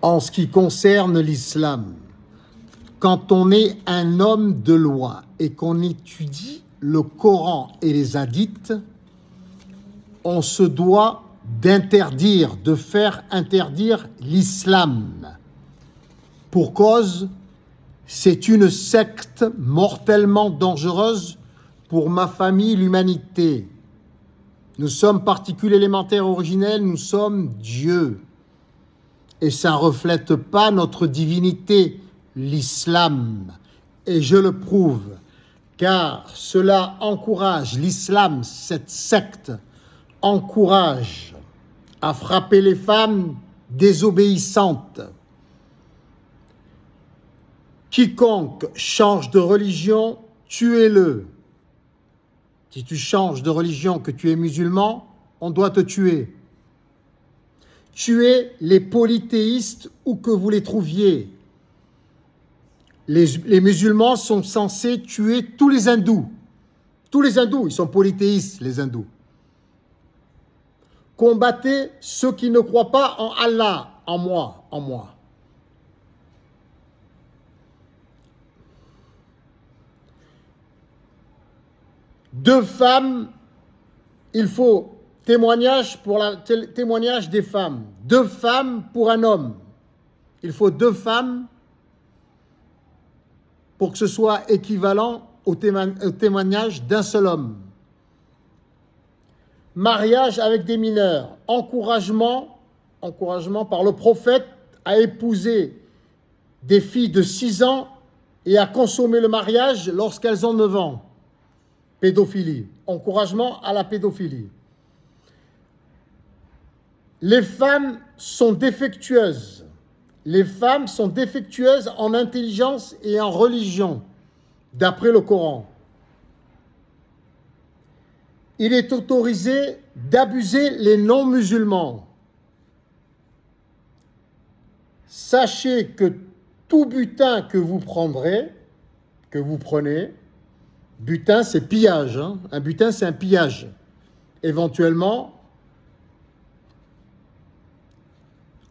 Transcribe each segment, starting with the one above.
En ce qui concerne l'islam, quand on est un homme de loi et qu'on étudie le Coran et les hadiths, on se doit d'interdire, de faire interdire l'islam. Pour cause, c'est une secte mortellement dangereuse pour ma famille, l'humanité. Nous sommes particules élémentaires originelles, nous sommes Dieu. Et ça ne reflète pas notre divinité, l'islam. Et je le prouve, car cela encourage, l'islam, cette secte, encourage à frapper les femmes désobéissantes. Quiconque change de religion, tuez-le. Si tu changes de religion, que tu es musulman, on doit te tuer. Tuez les polythéistes où que vous les trouviez. Les musulmans sont censés tuer tous les hindous. Tous les hindous, ils sont polythéistes, les hindous. Combattez ceux qui ne croient pas en Allah, en moi. Deux femmes, il faut témoignage des femmes. Deux femmes pour un homme. Il faut deux femmes pour que ce soit équivalent au témoignage d'un seul homme. Mariage avec des mineurs. Encouragement par le prophète à épouser des filles de 6 ans et à consommer le mariage lorsqu'elles ont 9 ans. Pédophilie. Encouragement à la pédophilie. Les femmes sont défectueuses. Les femmes sont défectueuses en intelligence et en religion, d'après le Coran. Il est autorisé d'abuser les non-musulmans. Sachez que tout butin que vous prenez, butin c'est pillage, hein? Un butin c'est un pillage, éventuellement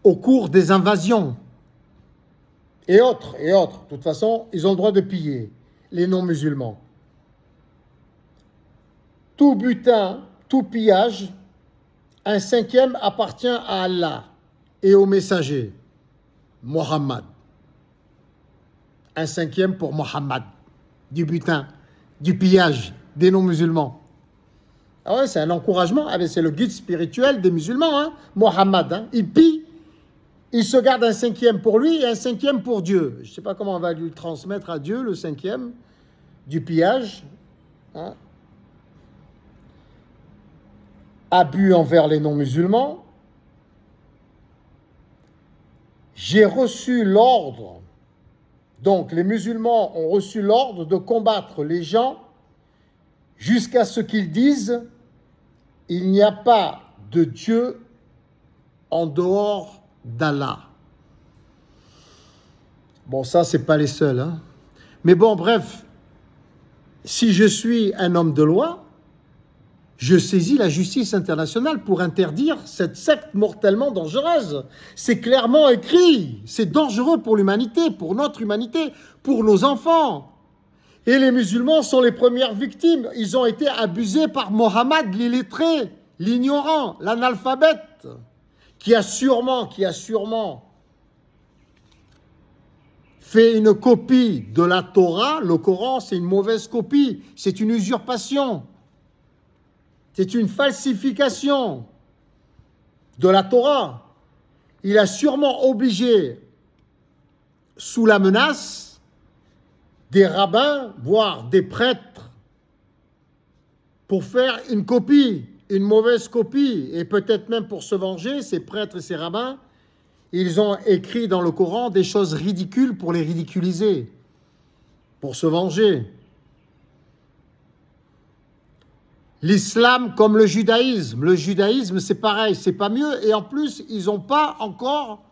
au cours des invasions et autres. De toute façon, ils ont le droit de piller, les non-musulmans. Tout butin, tout pillage, un 5e appartient à Allah et au messager, Mohammed. Un 5e pour Mohammed, du butin, du pillage des non-musulmans. Ah ouais, c'est un encouragement, c'est le guide spirituel des musulmans, hein, Mohammed. Hein. Il pille. Il se garde un 5e pour lui et un 5e pour Dieu. Je ne sais pas comment on va lui transmettre à Dieu le 5e du pillage. Hein. Abus envers les non-musulmans. J'ai reçu l'ordre, donc les musulmans ont reçu l'ordre de combattre les gens jusqu'à ce qu'ils disent « Il n'y a pas de Dieu en dehors d'Allah ». Bon, ça, c'est pas les seuls. Hein. Mais bon, bref, si je suis un homme de loi, je saisis la justice internationale pour interdire cette secte mortellement dangereuse. C'est clairement écrit. C'est dangereux pour l'humanité, pour notre humanité, pour nos enfants. Et les musulmans sont les premières victimes. Ils ont été abusés par Mohammed, l'illettré, l'ignorant, l'analphabète, qui a sûrement fait une copie de la Torah. Le Coran, c'est une mauvaise copie, c'est une usurpation. C'est une falsification de la Torah. Il a sûrement obligé, sous la menace, des rabbins, voire des prêtres, pour faire une copie, une mauvaise copie, et peut-être même pour se venger, ces prêtres et ces rabbins, ils ont écrit dans le Coran des choses ridicules pour les ridiculiser, pour se venger. L'islam comme le judaïsme c'est pareil, c'est pas mieux, et en plus ils n'ont pas encore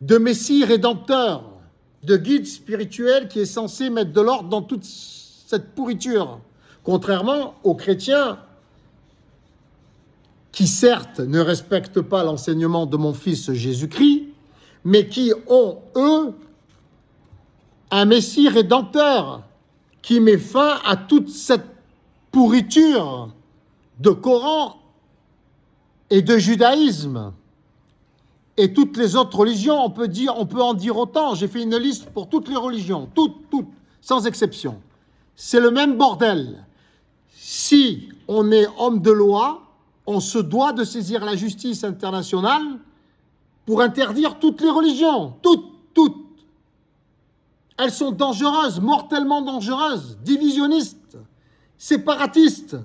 de messie rédempteur, de guide spirituel qui est censé mettre de l'ordre dans toute cette pourriture, contrairement aux chrétiens qui certes ne respectent pas l'enseignement de mon fils Jésus-Christ, mais qui ont, eux, un Messie rédempteur qui met fin à toute cette pourriture de Coran et de judaïsme. Et toutes les autres religions, on peut en dire autant. J'ai fait une liste pour toutes les religions, toutes, sans exception. C'est le même bordel. Si on est homme de loi, on se doit de saisir la justice internationale pour interdire toutes les religions, toutes. Elles sont dangereuses, mortellement dangereuses, divisionnistes, séparatistes,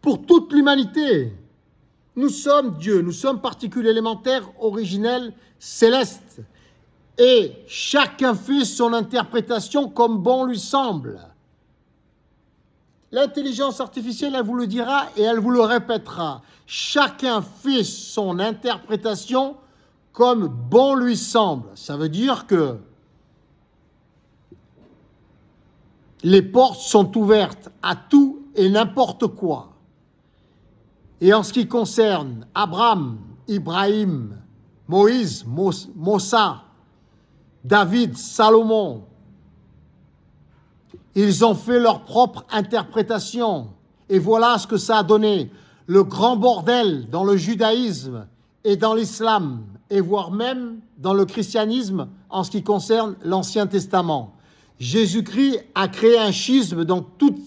pour toute l'humanité. Nous sommes Dieu, nous sommes particules élémentaires, originelles, célestes. Et chacun fait son interprétation comme bon lui semble. L'intelligence artificielle, elle vous le dira et elle vous le répétera. Chacun fait son interprétation comme bon lui semble. Ça veut dire que les portes sont ouvertes à tout et n'importe quoi. Et en ce qui concerne Abraham, Ibrahim, Moïse, Moussa, David, Salomon, ils ont fait leur propre interprétation. Et voilà ce que ça a donné. Le grand bordel dans le judaïsme et dans l'islam, et voire même dans le christianisme en ce qui concerne l'Ancien Testament. Jésus-Christ a créé un schisme dans tout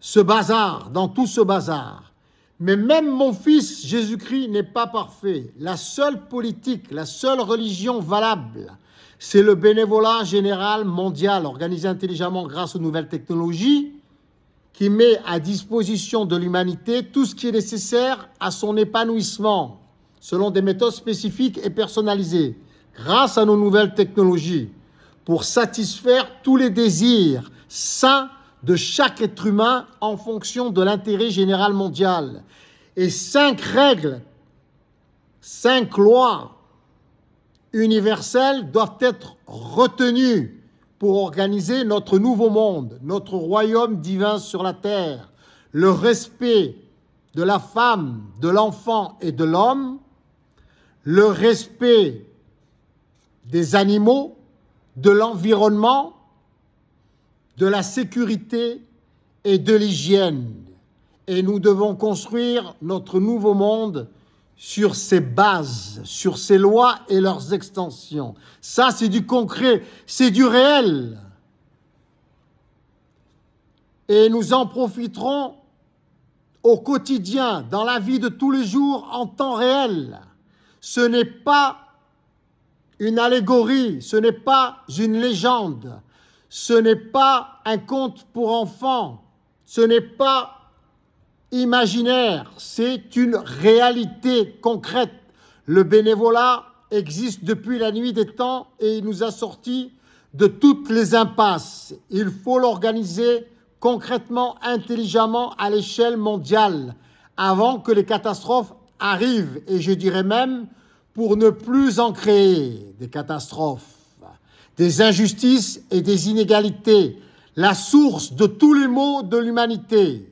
ce bazar. Mais même mon fils Jésus-Christ n'est pas parfait. La seule politique, la seule religion valable, c'est le bénévolat général mondial organisé intelligemment grâce aux nouvelles technologies qui met à disposition de l'humanité tout ce qui est nécessaire à son épanouissement selon des méthodes spécifiques et personnalisées grâce à nos nouvelles technologies pour satisfaire tous les désirs sains de chaque être humain en fonction de l'intérêt général mondial. Et 5 règles, 5 lois universelles doivent être retenues pour organiser notre nouveau monde, notre royaume divin sur la terre. Le respect de la femme, de l'enfant et de l'homme, le respect des animaux, de l'environnement, de la sécurité et de l'hygiène. Et nous devons construire notre nouveau monde sur ces bases, sur ces lois et leurs extensions. Ça, c'est du concret, c'est du réel. Et nous en profiterons au quotidien, dans la vie de tous les jours, en temps réel. Ce n'est pas une allégorie, ce n'est pas une légende. Ce n'est pas un conte pour enfants, ce n'est pas imaginaire, c'est une réalité concrète. Le bénévolat existe depuis la nuit des temps et il nous a sortis de toutes les impasses. Il faut l'organiser concrètement, intelligemment à l'échelle mondiale avant que les catastrophes arrivent et je dirais même pour ne plus en créer des catastrophes. Des injustices et des inégalités, la source de tous les maux de l'humanité.